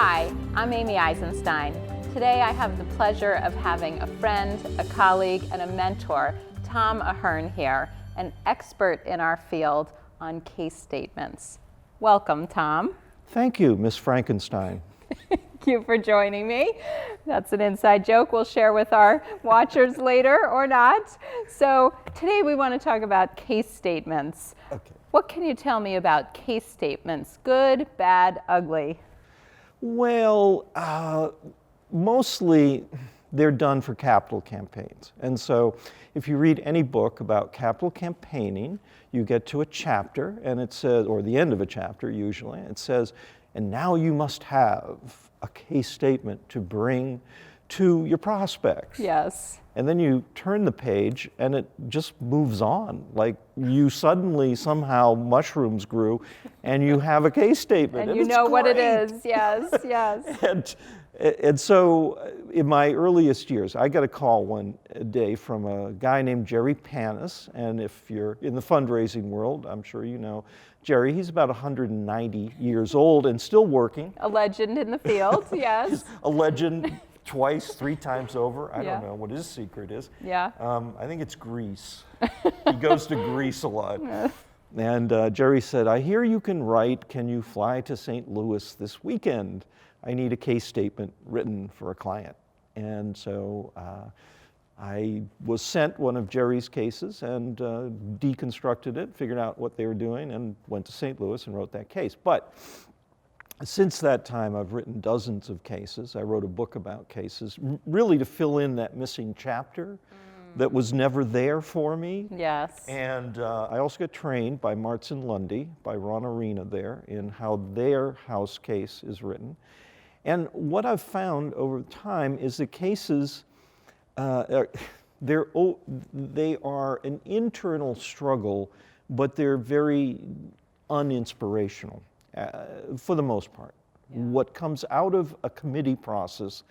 Hi, I'm Amy Eisenstein. Today I have the pleasure of having a friend, a colleague, and a mentor, Tom Ahern here, an expert in our field on case statements. Welcome, Tom. Thank you, Miss Frankenstein. Thank you for joining me. That's an inside joke we'll share with our watchers later or not. So today we want to talk about case statements. Okay. What can you tell me about case statements? Good, bad, ugly? Well, mostly they're done for capital campaigns. And so if you read any book about capital campaigning, you get to a chapter and it says, or the end of a chapter usually, it says, and now you must have a case statement to bring to your prospects. Yes. And then you turn the page and it just moves on. Like you suddenly somehow mushrooms grew and you have a case statement. And you know what it is, yes, yes. And so in my earliest years, I got a call one day from a guy named Jerry Panis. And if you're in the fundraising world, I'm sure you know Jerry. He's about 190 years old and still working. A legend in the field, yes. A legend. Twice, 3 times over. I Yeah. don't know what his secret is. Yeah. I think it's Greece. He goes to Greece a lot. And Jerry said, I hear you can write. Can you fly to St. Louis this weekend? I need a case statement written for a client. And so I was sent one of Jerry's cases and deconstructed it, figured out what they were doing, and went to St. Louis and wrote that case. But since that time, I've written dozens of cases. I wrote a book about cases, really to fill in that missing chapter that was never there for me. Yes. And I also got trained by Martz and Lundy, by Ron Arena there, in how their house case is written. And what I've found over time is the cases, they are an internal struggle, but they're very uninspirational. For the most part. Yeah. What comes out of a committee process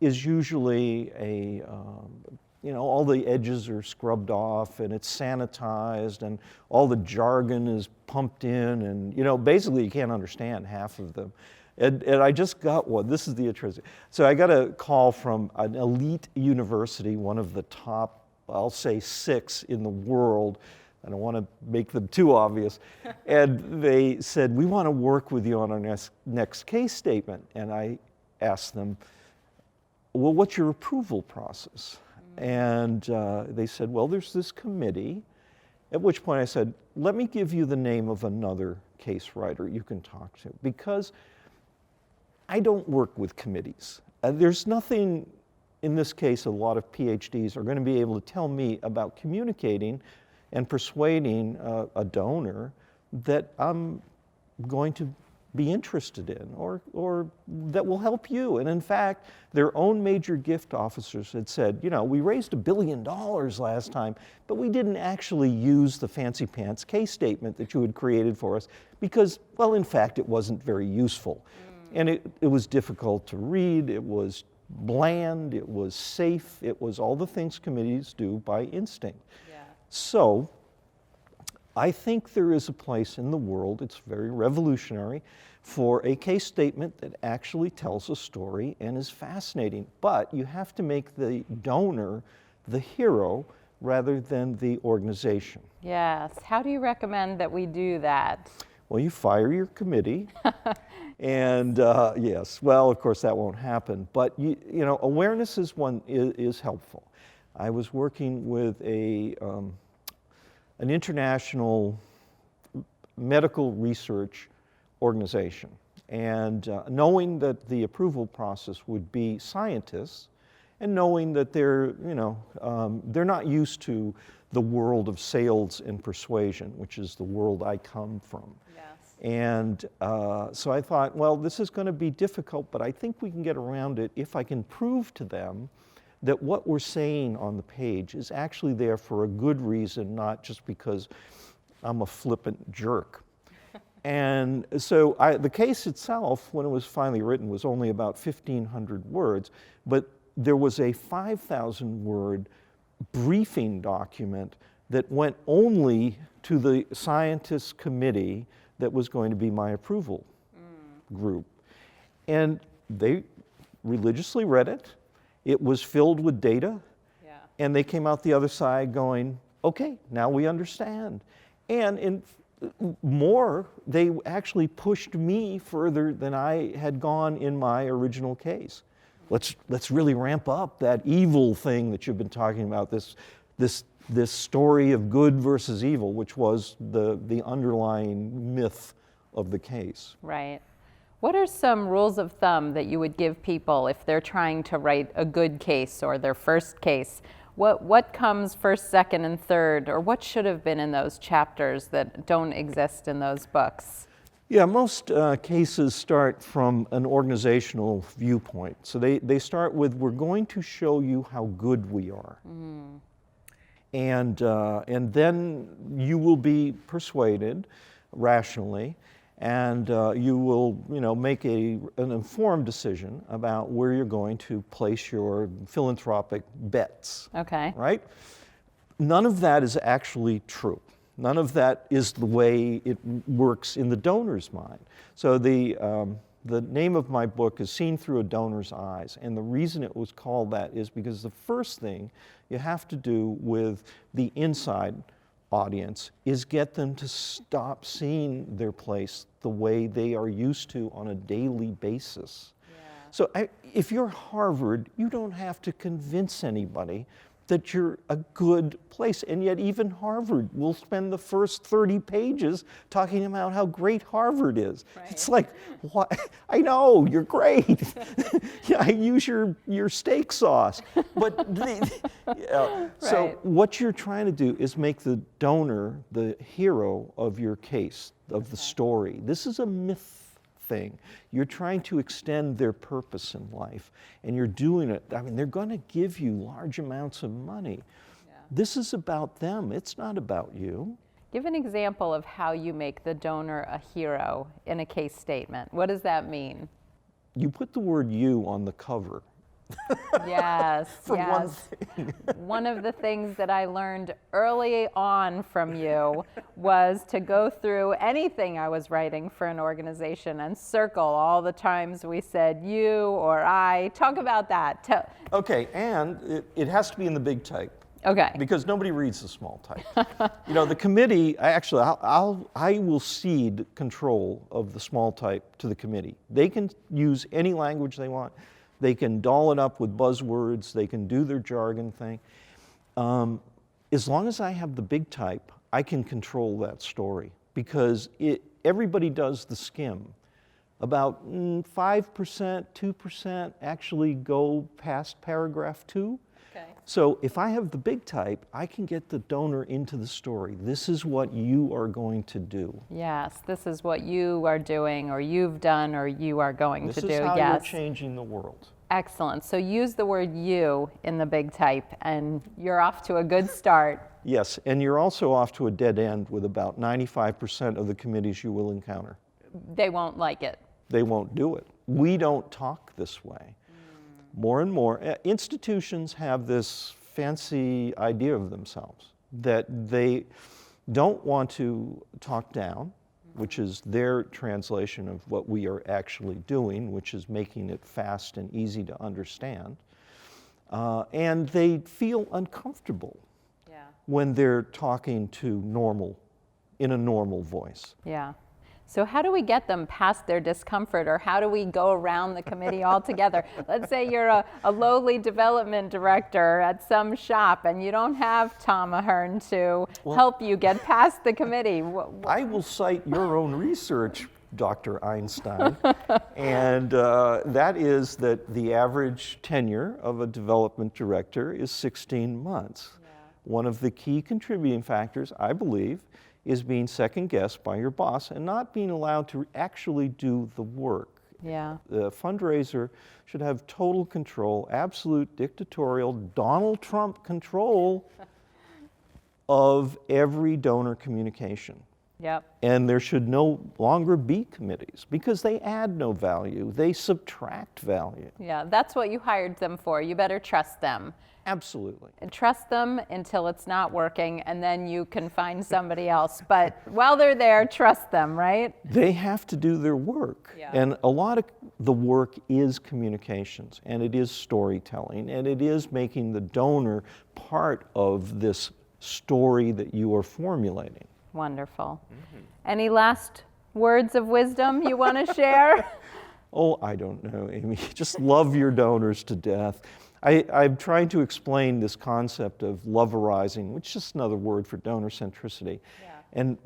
is usually all the edges are scrubbed off and it's sanitized and all the jargon is pumped in and, basically you can't understand half of them. And I just got one, this is the interesting. So I got a call from an elite university, one of the top, I'll say 6 in the world. I don't want to make them too obvious. And they said, we want to work with you on our next case statement. And I asked them, well, what's your approval process? And they said, well, there's this committee. At which point I said, let me give you the name of another case writer you can talk to. Because I don't work with committees. There's nothing, in this case, a lot of PhDs are going to be able to tell me about communicating and persuading a donor that I'm going to be interested in or that will help you. And in fact, their own major gift officers had said, we raised $1 billion last time, but we didn't actually use the fancy pants case statement that you had created for us because, well, in fact, it wasn't very useful. And it was difficult to read, it was bland, it was safe, it was all the things committees do by instinct. So, I think there is a place in the world, it's very revolutionary, for a case statement that actually tells a story and is fascinating. But you have to make the donor the hero rather than the organization. Yes. How do you recommend that we do that? Well, you fire your committee. And yes, well, of course that won't happen. But awareness is helpful. I was working with an international medical research organization, and knowing that the approval process would be scientists, and knowing that they're not used to the world of sales and persuasion, which is the world I come from. Yes. And so I thought, well, this is going to be difficult, but I think we can get around it if I can prove to them that what we're saying on the page is actually there for a good reason, not just because I'm a flippant jerk. And so the case itself, when it was finally written, was only about 1,500 words, but there was a 5,000-word briefing document that went only to the scientists' committee that was going to be my approval group. And they religiously read it. It was filled with data. Yeah. And they came out the other side going, okay, now we understand. And in more, they actually pushed me further than I had gone in my original case. Let's really ramp up that evil thing that you've been talking about, this story of good versus evil, which was the underlying myth of the case. Right. What are some rules of thumb that you would give people if they're trying to write a good case or their first case? What comes first, second, and third, or what should have been in those chapters that don't exist in those books? Yeah, most cases start from an organizational viewpoint. So they start with, we're going to show you how good we are. And then you will be persuaded rationally, and you will, make an informed decision about where you're going to place your philanthropic bets. Okay. Right? None of that is actually true. None of that is the way it works in the donor's mind. So the name of my book is Seen Through a Donor's Eyes, and the reason it was called that is because the first thing you have to do with the inside audience is get them to stop seeing their place the way they are used to on a daily basis. Yeah. So if you're Harvard, you don't have to convince anybody that you're a good place. And yet even Harvard will spend the first 30 pages talking about how great Harvard is. Right. It's like, what? I know, you're great. Yeah, I use your steak sauce. But so what you're trying to do is make the donor the hero of your case, of the story. This is a myth thing. You're trying to extend their purpose in life, and you're doing it. I mean, they're going to give you large amounts of money. Yeah. This is about them. It's not about you. Give an example of how you make the donor a hero in a case statement. What does that mean? You put the word "you" on the cover. Yes, For yes. one thing. One of the things that I learned early on from you was to go through anything I was writing for an organization and circle all the times we said you or I. Talk about that. Okay, and it has to be in the big type. Okay. Because nobody reads the small type. The committee, I will cede control of the small type to the committee. They can use any language they want. They can doll it up with buzzwords. They can do their jargon thing. As long as I have the big type, I can control that story because everybody does the skim. About 5%, 2% actually go past paragraph 2. Okay. So if I have the big type, I can get the donor into the story. This is what you are going to do. Yes, this is what you are doing or you've done or you are going to do. This is how you're changing the world. Excellent. So use the word you in the big type and you're off to a good start. Yes, and you're also off to a dead end with about 95% of the committees you will encounter. They won't like it. They won't do it. We don't talk this way. More and more, institutions have this fancy idea of themselves that they don't want to talk down, which is their translation of what we are actually doing, which is making it fast and easy to understand. And they feel uncomfortable when they're talking to in a normal voice. Yeah. So how do we get them past their discomfort, or how do we go around the committee altogether? Let's say you're a lowly development director at some shop and you don't have Tom Ahern to help you get past the committee. I will cite your own research, Dr. Einstein, and that is that the average tenure of a development director is 16 months. Yeah. One of the key contributing factors, I believe, is being second-guessed by your boss and not being allowed to actually do the work. Yeah. The fundraiser should have total control, absolute dictatorial, Donald Trump control of every donor communication. Yep. And there should no longer be committees because they add no value. They subtract value. Yeah, that's what you hired them for. You better trust them. Absolutely. And trust them until it's not working, and then you can find somebody else. But while they're there, trust them, right? They have to do their work. Yeah. And a lot of the work is communications, and it is storytelling, and it is making the donor part of this story that you are formulating. Wonderful. Any last words of wisdom you want to share? Oh, I don't know, Amy. Just love your donors to death. I'm trying to explain this concept of loverizing, which is just another word for donor centricity. Yeah.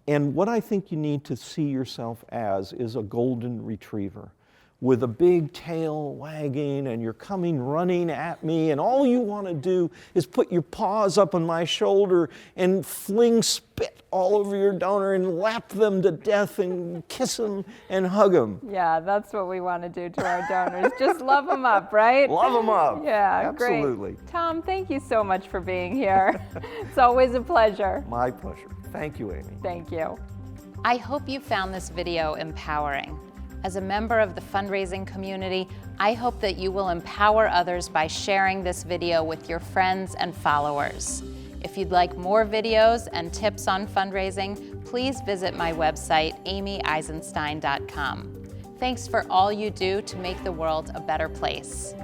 And what I think you need to see yourself as is a golden retriever with a big tail wagging, and you're coming running at me, and all you want to do is put your paws up on my shoulder and fling spit all over your donor and lap them to death and kiss them and hug them. Yeah, that's what we want to do to our donors. Just love them up, right? Love them up. Yeah, absolutely. Great. Tom, thank you so much for being here. It's always a pleasure. My pleasure. Thank you, Amy. Thank you. I hope you found this video empowering. As a member of the fundraising community, I hope that you will empower others by sharing this video with your friends and followers. If you'd like more videos and tips on fundraising, please visit my website, amyeisenstein.com. Thanks for all you do to make the world a better place.